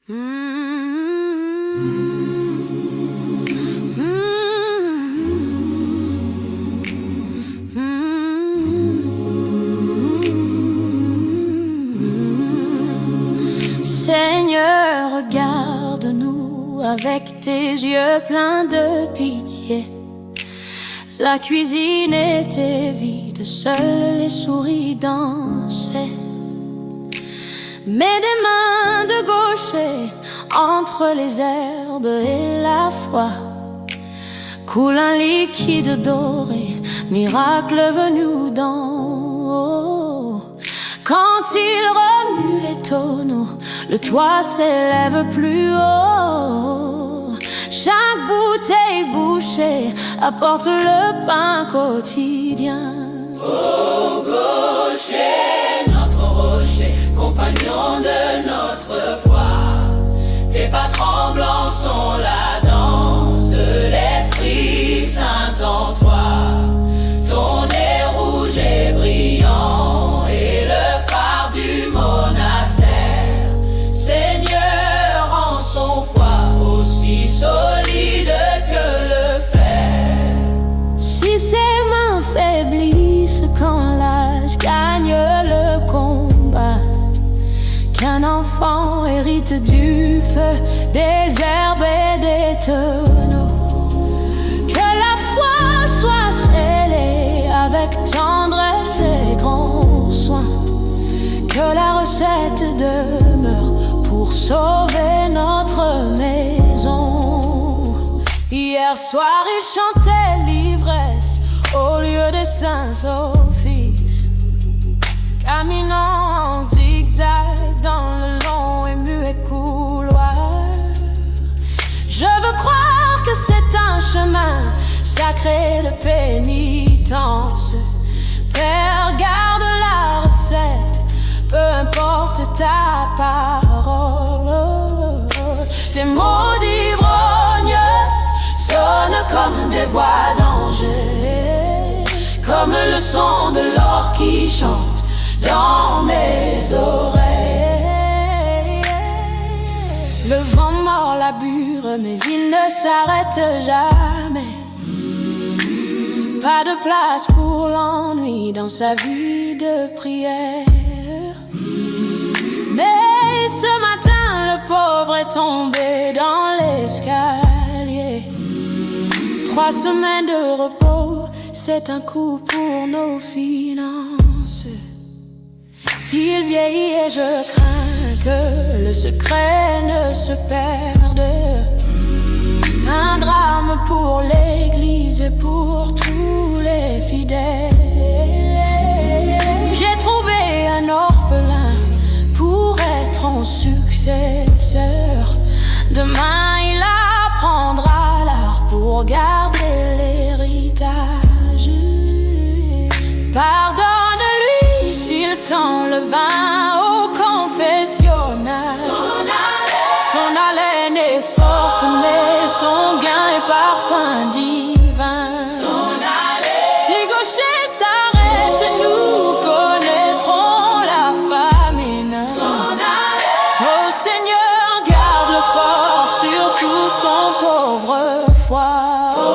Seigneur, regarde-nous avec tes yeux pleins de pitié. La cuisine était vide, seules les souris dansaient. Mais des mains de gaucher, entre les herbes et la foi, coule un liquide doré, miracle venu d'en haut. Quand il remue les tonneaux, le toit s'élève plus haut. Chaque bouteille bouchée apporte le pain quotidien. Ô gaucher, notre rocher, compagnon de notre foi, tes pas tremblants sont la danse de l'Esprit Saint en toi. Ton nez rouge et brillant est le phare du monastère. Seigneur, en son foi aussi solide que le fer. Si ses mains faiblissent quand l'âge gagne le combat, qu'un enfant hérite du feu, des herbes et des tonneaux, que la foi soit scellée avec tendresse et grand soin, que la recette demeure pour sauver notre maison. Hier soir il chantait l'ivresse au lieu des saints offices, caminant en zigzag dans le long et muet couloir. Je veux croire que c'est un chemin sacré de pénitence. Père, garde la recette, peu importe ta parole. Tes mots d'ivrogne sonnent comme des voix d'angers, comme le son de l'or qui chante dans mes oreilles. Le vent mord la bure, mais il ne s'arrête jamais. Pas de place pour l'ennui dans sa vie de prière. Mais ce matin, le pauvre est tombé dans l'escalier. 3 semaines de repos, c'est un coup pour nos finances. Il vieillit et je crains que le secret ne se perde. Un drame pour l'église et pour tous les fidèles. J'ai trouvé un orphelin pour être son successeur. Demain il apprendra l'art pour garder l'héritage. Pardonne-lui s'il sent le vin au confessionnal. Son haleine est forte, mais son gain est parfum divin. Si gaucher s'arrête, nous connaîtrons la famine. Oh Seigneur, garde-le fort, surtout son pauvre foie.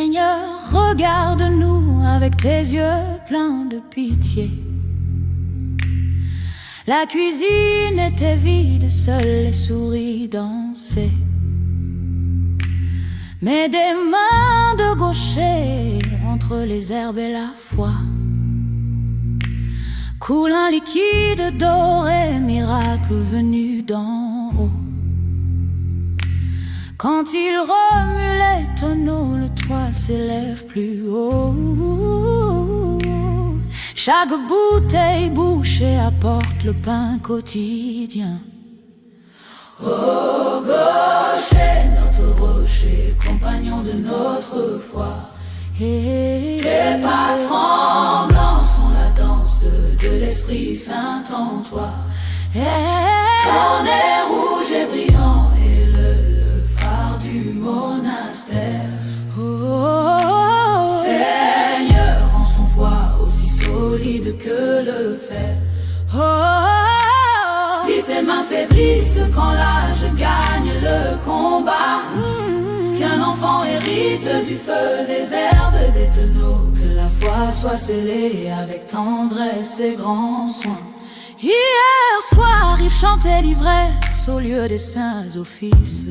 Seigneur, regarde-nous avec tes yeux pleins de pitié. La cuisine était vide, seules les souris dansaient. Mais des mains de gaucher, entre les herbes et la foi, coule un liquide doré, miracle venu d'en haut. Quand il remue les tonneaux, le toit s'élève plus haut. Chaque bouteille bouchée apporte le pain quotidien. Ô gaucher, notre rocher, compagnon de notre foi, tes pas tremblants sont la danse de l'Esprit Saint en toi. Ton nez rouge et brillant est le phare du monastère. Seigneur, en son foi aussi solide que le fer. Si ses mains faiblissent quand l'âge gagne le combat, qu'un enfant hérite du feu, des herbes, des tonneaux, que la foi soit scellée avec tendresse et grand soin. Hier soir, il chantait l'ivresse au lieu des saints offices,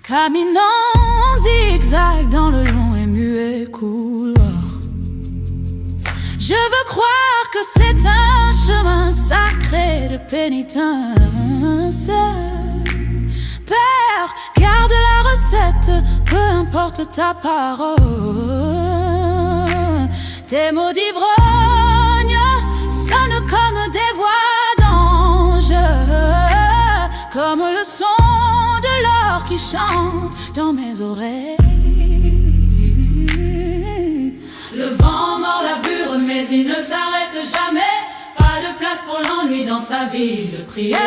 caminant en zigzag dans le long et muet couloir. Je veux croire que c'est un chemin sacré de pénitence. Père, garde la recette, peu importe ta parole. Tes mots d'ivrogne sonnent comme des voix d'ange, comme le son de l'or qui chante dans mes oreilles. Le vent mord la bure, mais il ne s'arrête jamais. Pas de place pour l'ennui dans sa vie de prière.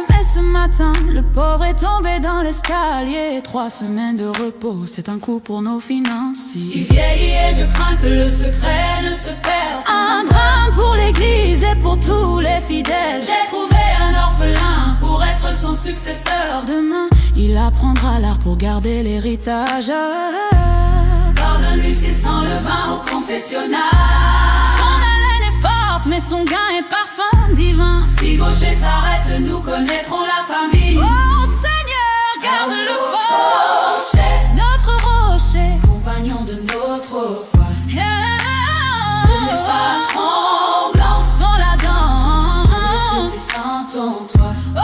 Mais ce matin, le pauvre est tombé dans l'escalier. 3 semaines de repos, c'est un coup pour nos financiers. Il vieillit et je crains que le secret ne se perde. Un drame pour l'église et pour tous les fidèles. J'ai trouvé un orphelin pour être son successeur. Demain, il apprendra l'art pour garder l'héritage. Pardonne-lui s'il sent le vin au confessionnal. Son haleine est forte, mais son gain est parfum divin. Si gaucher s'arrête, nous connaîtrons la famille. Oh Seigneur, garde le fort, notre rocher, compagnon de notre foi. Tes pas tremblants sont la danse du Saint en toi. Oh,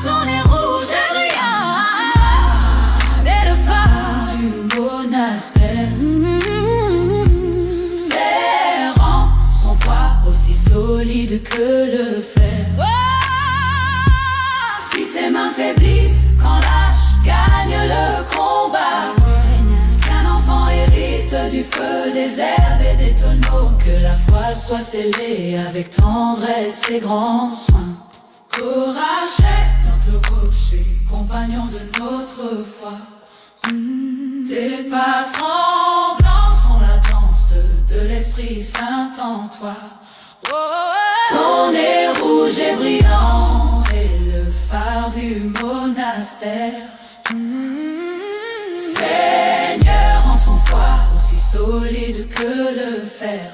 ton nez rouge et brillant, et le phare du monastère. Serrant son foi aussi solide que le fer. Si ses mains faiblissent quand l'âge gagne le combat, qu'un enfant hérite du feu, des herbes et des tonneaux, que la foi soit scellée avec tendresse et grand soin. Courage, notre rocher, compagnon de notre foi. Tes pas tremblants sont la danse de l'Esprit Saint en toi. Ton nez rouge et brillant est le phare du monastère. Seigneur, en son foi aussi solide que le fer.